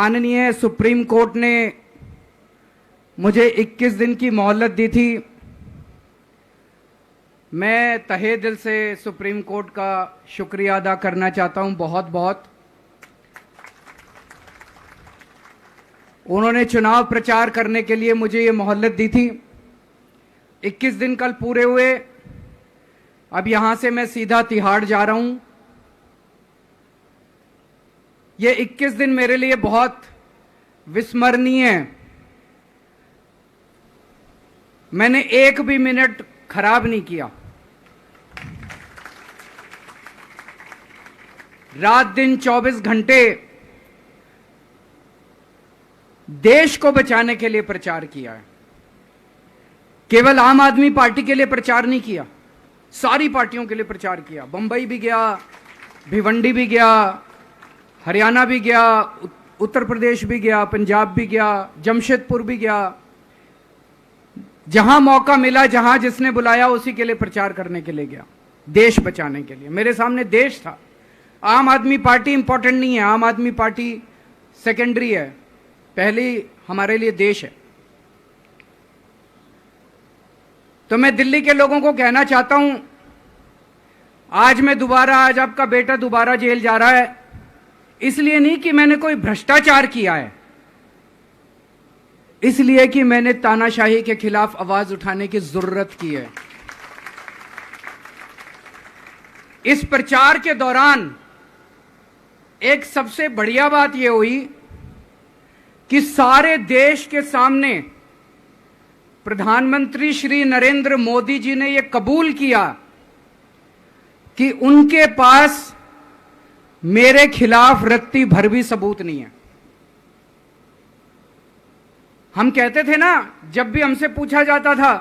माननीय supreme court ने मुझे 21 दिन की मोहलत दी थी। मैं तहे दिल से सुप्रीम कोर्ट का शुक्रिया अदा करना चाहता हूं, बहुत बहुत। उन्होंने चुनाव प्रचार करने के लिए मुझे ये मोहलत दी थी। 21 दिन कल पूरे हुए। अब यहां से मैं सीधा तिहाड़ जा रहा हूं। ये 21 दिन मेरे लिए बहुत विस्मरणीय है। मैंने एक भी मिनट खराब नहीं किया। रात दिन 24 घंटे देश को बचाने के लिए प्रचार किया है। केवल आम आदमी पार्टी के लिए प्रचार नहीं किया, सारी पार्टियों के लिए प्रचार किया। बंबई भी गया, भिवंडी भी गया, हरियाणा भी गया, उत्तर प्रदेश भी गया, पंजाब भी गया, जमशेदपुर भी गया। जहां मौका मिला, जहां जिसने बुलाया, उसी के लिए प्रचार करने के लिए गया, देश बचाने के लिए। मेरे सामने देश था। आम आदमी पार्टी इंपॉर्टेंट नहीं है, आम आदमी पार्टी सेकेंडरी है, पहली हमारे लिए देश है। तो मैं दिल्ली के लोगों को कहना चाहता हूं, आज आपका बेटा दोबारा जेल जा रहा है, इसलिए नहीं कि मैंने कोई भ्रष्टाचार किया है, इसलिए कि मैंने तानाशाही के खिलाफ आवाज उठाने की जरूरत की है। इस प्रचार के दौरान एक सबसे बढ़िया बात यह हुई कि सारे देश के सामने प्रधानमंत्री श्री नरेंद्र मोदी जी ने यह कबूल किया कि उनके पास मेरे खिलाफ रत्ती भर भी सबूत नहीं है। हम कहते थे ना, जब भी हमसे पूछा जाता था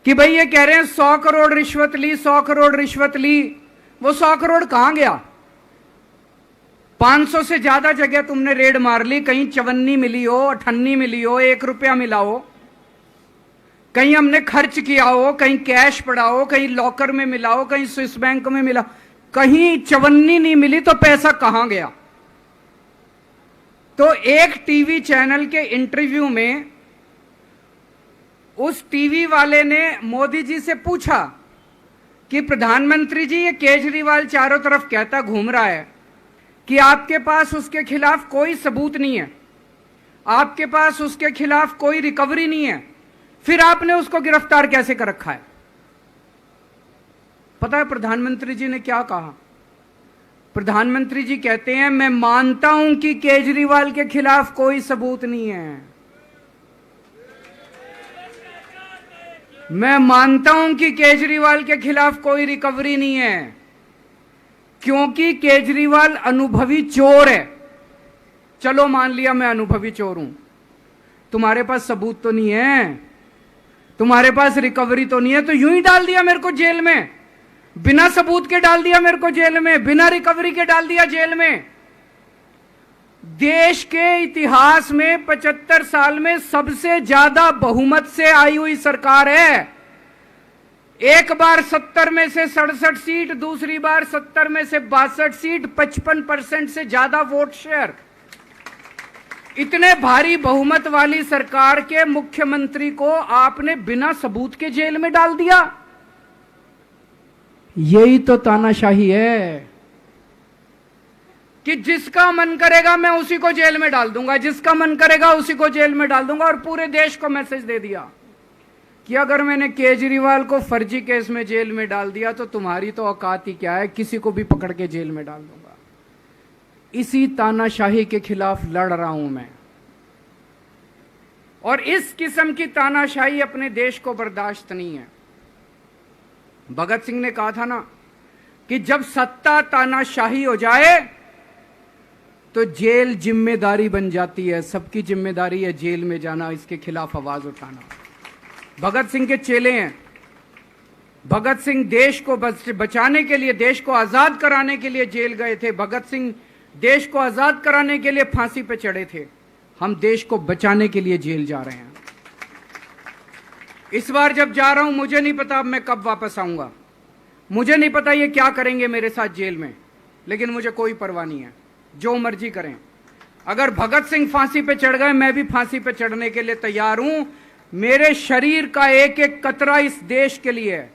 कि भाई ये कह रहे हैं 100 करोड़ रिश्वत ली, 100 करोड़ रिश्वत ली, वो 100 करोड़ कहां गया? 500 से ज्यादा जगह तुमने रेड मार ली, कहीं चवन्नी मिली हो, अठन्नी मिली हो, 1 रुपया मिला हो, कहीं हमने खर्च किया हो, कहीं कैश पड़ा हो, कहीं लॉकर में मिला हो, कहीं स्विस बैंक में मिला, कहीं चवन्नी नहीं मिली, तो पैसा कहां गया? तो एक टीवी चैनल के इंटरव्यू में उस टीवी वाले ने मोदी जी से पूछा कि प्रधानमंत्री जी, ये केजरीवाल चारों तरफ कहता घूम रहा है कि आपके पास उसके खिलाफ कोई सबूत नहीं है, आपके पास उसके खिलाफ कोई रिकवरी नहीं है, फिर आपने उसको गिरफ्तार कैसे कर रखा है? पता है प्रधानमंत्री जी ने क्या कहा? प्रधानमंत्री जी कहते हैं, मैं मानता हूं कि केजरीवाल के खिलाफ कोई सबूत नहीं है, मैं मानता हूं कि केजरीवाल के खिलाफ कोई रिकवरी नहीं है, क्योंकि केजरीवाल अनुभवी चोर है। चलो मान लिया मैं अनुभवी चोर हूं, तुम्हारे पास सबूत तो नहीं है, तुम्हारे पास रिकवरी तो नहीं है, तो यूं ही डाल दिया मेरे को जेल में, बिना सबूत के डाल दिया मेरे को जेल में, बिना रिकवरी के डाल दिया जेल में। देश के इतिहास में 75 साल में सबसे ज्यादा बहुमत से आई हुई सरकार है। एक बार 70 में से 67 सीट, दूसरी बार 70 में से 62 सीट, 55% से ज्यादा वोट शेयर। इतने भारी बहुमत वाली सरकार के मुख्यमंत्री को आपने बिना सबूत के जेल में डाल दिया। यही तो तानाशाही है कि जिसका मन करेगा मैं उसी को जेल में डाल दूंगा, जिसका मन करेगा उसी को जेल में डाल दूंगा। और पूरे देश को मैसेज दे दिया कि अगर मैंने केजरीवाल को फर्जी केस में जेल में डाल दिया तो तुम्हारी तो औकात ही क्या है, किसी को भी पकड़ के जेल में डाल दूंगा। इसी तानाशाही के खिलाफ लड़ रहा हूं मैं, और इस किस्म की तानाशाही अपने देश को बर्दाश्त नहीं है। भगत सिंह ने कहा था ना कि जब सत्ता तानाशाही हो जाए तो जेल जिम्मेदारी बन जाती है, सबकी जिम्मेदारी है जेल में जाना, इसके खिलाफ आवाज उठाना। भगत सिंह के चेले हैं। भगत सिंह देश को बचाने के लिए, देश को आजाद कराने के लिए जेल गए थे। भगत सिंह देश को आजाद कराने के लिए फांसी पे चढ़े थे। हम देश को बचाने के लिए जेल जा रहे हैं। इस बार जब जा रहा हूं, मुझे नहीं पता अब मैं कब वापस आऊंगा, मुझे नहीं पता ये क्या करेंगे मेरे साथ जेल में, लेकिन मुझे कोई परवाह नहीं है, जो मर्जी करें। अगर भगत सिंह फांसी पे चढ़ गए, मैं भी फांसी पे चढ़ने के लिए तैयार हूं। मेरे शरीर का एक एक कतरा इस देश के लिए है,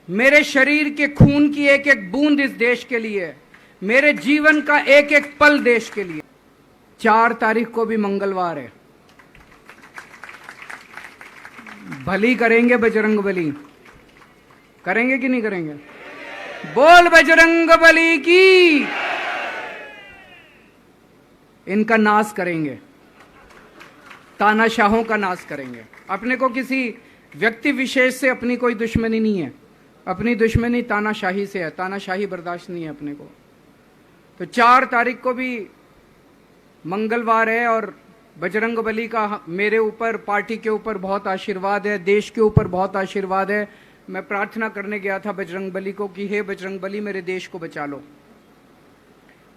मेरे शरीर के खून की एक एक बूंद इस देश के लिए है, मेरे जीवन का एक एक पल देश के लिए। 4 तारीख को भी मंगलवार है। भली करेंगे बजरंग बली, करेंगे कि नहीं करेंगे? बोल बजरंग बली की। इनका नाश करेंगे, तानाशाहों का नाश करेंगे। अपने को किसी व्यक्ति विशेष से अपनी कोई दुश्मनी नहीं है, अपनी दुश्मनी तानाशाही से है। तानाशाही बर्दाश्त नहीं है अपने को। तो 4 तारीख को भी मंगलवार है और बजरंग बली का मेरे ऊपर, पार्टी के ऊपर बहुत आशीर्वाद है, देश के ऊपर बहुत आशीर्वाद है। मैं प्रार्थना करने गया था बजरंग बली को कि हे बजरंग बली, मेरे देश को बचा लो।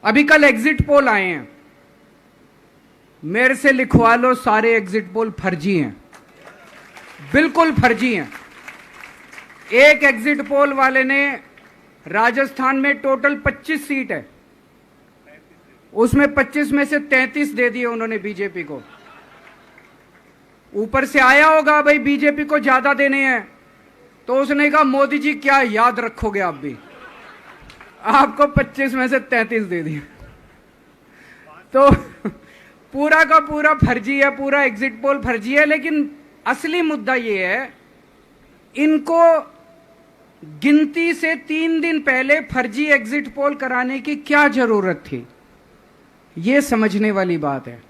अभी कल एग्जिट पोल आए हैं, मेरे से लिखवा लो, सारे एग्जिट पोल फर्जी हैं, बिल्कुल फर्जी हैं। एक एग्जिट पोल वाले ने राजस्थान में टोटल 25 सीट है, उसमें 25 में से 33 दे दिए उन्होंने बीजेपी को। ऊपर से आया होगा भाई बीजेपी को ज्यादा देने हैं, तो उसने कहा मोदी जी क्या याद रखोगे आप भी, आपको 25 में से 33 दे दिए। तो पूरा का पूरा फर्जी है, पूरा एग्जिट पोल फर्जी है। लेकिन असली मुद्दा यह है, इनको गिनती से 3 दिन पहले फर्जी एग्जिट पोल कराने की क्या जरूरत थी, यह समझने वाली बात है।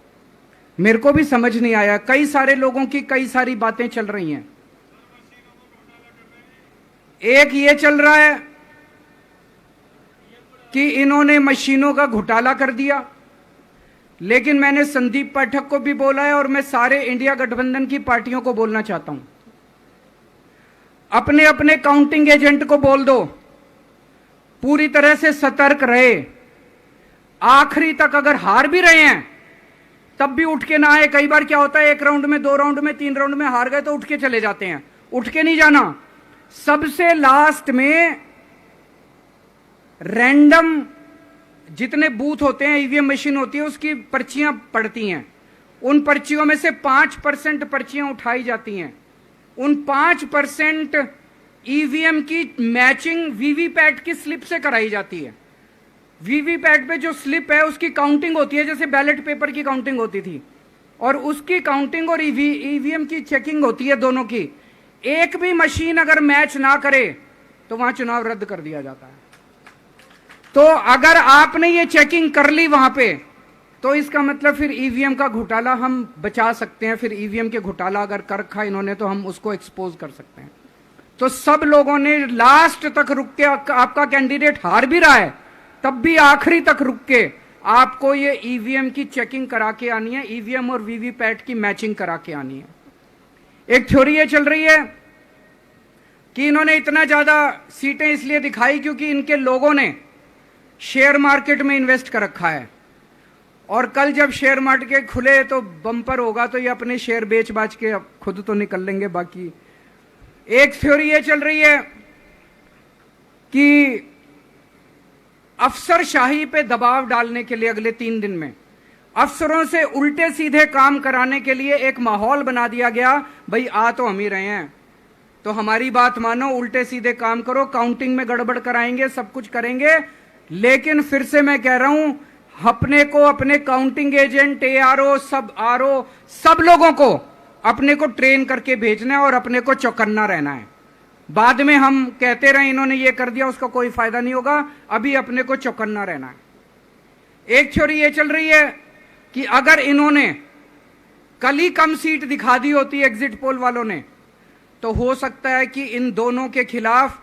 मेरे को भी समझ नहीं आया। कई सारे लोगों की कई सारी बातें चल रही हैं। एक ये चल रहा है कि इन्होंने मशीनों का घोटाला कर दिया, लेकिन मैंने संदीप पाठक को भी बोला है और मैं सारे इंडिया गठबंधन की पार्टियों को बोलना चाहता हूं, अपने अपने काउंटिंग एजेंट को बोल दो, पूरी तरह से सतर्क रहे। आखिरी तक अगर हार भी रहे हैं तब भी उठ के ना आए। कई बार क्या होता है, 1 राउंड में, 2 राउंड में, 3 राउंड में हार गए तो उठ के चले जाते हैं। उठ के नहीं जाना। सबसे लास्ट में रैंडम जितने बूथ होते हैं, ईवीएम मशीन होती है, उसकी पर्चियां पड़ती हैं। उन पर्चियों में से 5% पर्चियां उठाई जाती हैं। उन 5% ईवीएम की मैचिंग वीवीपैट की स्लिप से कराई जाती है। वीवीपैट पे जो स्लिप है उसकी काउंटिंग होती है, जैसे बैलेट पेपर की काउंटिंग होती थी, और उसकी काउंटिंग और ईवीएम की चेकिंग होती है दोनों की। एक भी मशीन अगर मैच ना करे तो वहां चुनाव रद्द कर दिया जाता है। तो अगर आपने ये चेकिंग कर ली वहां पे, तो इसका मतलब फिर ईवीएम का घोटाला हम बचा सकते हैं। फिर ईवीएम के घोटाला अगर कर रखा इन्होंने तो हम उसको एक्सपोज कर सकते हैं। तो सब लोगों ने लास्ट तक रुक के, आपका कैंडिडेट हार भी रहा है तब भी आखिरी तक रुक के आपको ये ईवीएम की चेकिंग करा के आनी है, ईवीएम और वीवीपैट की मैचिंग करा के आनी है। एक थ्योरी ये चल रही है कि इन्होंने इतना ज्यादा सीटें इसलिए दिखाई क्योंकि इनके लोगों ने शेयर मार्केट में इन्वेस्ट कर रखा है, और कल जब शेयर मार्केट खुले तो बम्पर होगा, तो ये अपने शेयर बेच बाच के खुद तो निकल लेंगे। बाकी एक थ्योरी ये चल रही है कि अफसरशाही पे दबाव डालने के लिए अगले 3 दिन में अफसरों से उल्टे सीधे काम कराने के लिए एक माहौल बना दिया गया। भाई आ तो हम ही रहे हैं, तो हमारी बात मानो, उल्टे सीधे काम करो, काउंटिंग में गड़बड़ कराएंगे, सब कुछ करेंगे। लेकिन फिर से मैं कह रहा हूं, अपने को, अपने काउंटिंग एजेंट, एआरओ, सब आरओ, सब लोगों को अपने को ट्रेन करके भेजना है और अपने को चौकन्ना रहना है। बाद में हम कहते रहे इन्होंने ये कर दिया, उसका कोई फायदा नहीं होगा। अभी अपने को चौकन्ना रहना है। एक थ्योरी ये चल रही है कि अगर इन्होंने कल ही कम सीट दिखा दी होती एग्जिट पोल वालों ने, तो हो सकता है कि इन दोनों के खिलाफ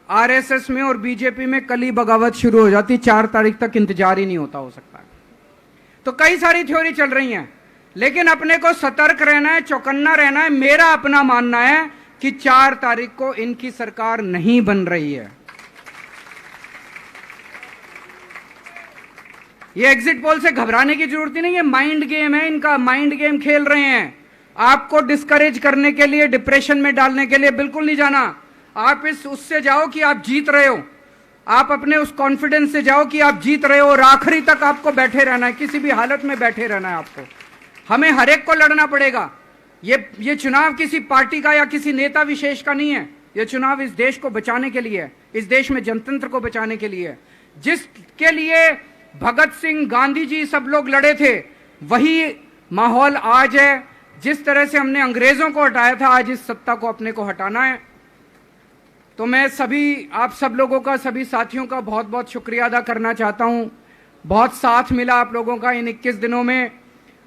आरएसएस में और बीजेपी में कल ही बगावत शुरू हो जाती। 4 तारीख तक इंतजार ही नहीं होता, हो सकता है। तो कई सारी थ्योरी चल रही हैं, लेकिन अपने को सतर्क रहना है, चौकन्ना रहना है। मेरा अपना मानना है कि 4 तारीख को इनकी सरकार नहीं बन रही है। ये एग्जिट पोल से घबराने की जरूरत ही नहीं है। माइंड गेम है इनका, माइंड गेम खेल रहे हैं। आपको डिस्करेज करने के लिए, डिप्रेशन में डालने के लिए बिल्कुल नहीं जाना। आप उससे जाओ कि आप जीत रहे हो, आप अपने उस कॉन्फिडेंस से जाओ कि आप जीत रहे हो और आखिरी तक आपको बैठे रहना है, किसी भी हालत में बैठे रहना है आपको। हमें हर एक को लड़ना पड़ेगा। ये चुनाव किसी पार्टी का या किसी नेता विशेष का नहीं है। ये चुनाव इस देश को बचाने के लिए है, इस देश में जनतंत्र को बचाने के लिए है। जिसके लिए भगत सिंह, गांधी जी सब लोग लड़े थे, वही माहौल आज है। जिस तरह से हमने अंग्रेजों को हटाया था, आज इस सत्ता को अपने को हटाना है। तो मैं सभी आप सब लोगों का, सभी साथियों का बहुत बहुत शुक्रिया अदा करना चाहता हूं। बहुत साथ मिला आप लोगों का इन 21 दिनों में।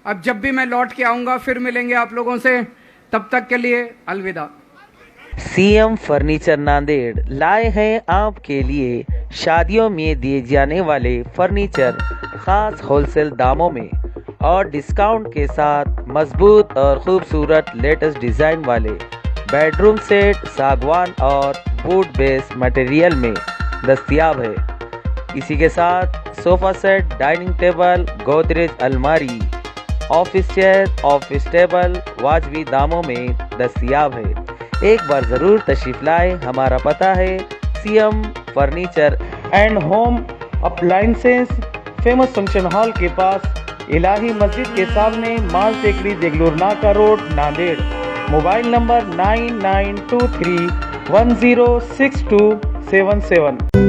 अब जब भी मैं लौट के आऊंगा फिर मिलेंगे आप लोगों से। तब तक के लिए अलविदा। सीएम फर्नीचर नांदेड़ लाए हैं आपके लिए शादियों में दिए जाने वाले फर्नीचर खास होलसेल दामों में और डिस्काउंट के साथ मजबूत और खूबसूरत लेटेस्ट डिज़ाइन वाले बेडरूम सेट सागवान और वुड बेस मटेरियल में दस्तयाब है। इसी के साथ sofa set, dining table, Godrej अलमारी, ऑफिस चेयर, ऑफिस टेबल वाजबी दामों में दस्तयाब है। एक बार ज़रूर तशरीफ़ लाएँ। हमारा पता है CM furniture and home appliances, famous function hall के पास, इलाही मस्जिद के सामने, माल टेकड़ी, देगलूर नाका रोड, नांदेड़। Mobile number 9923106277।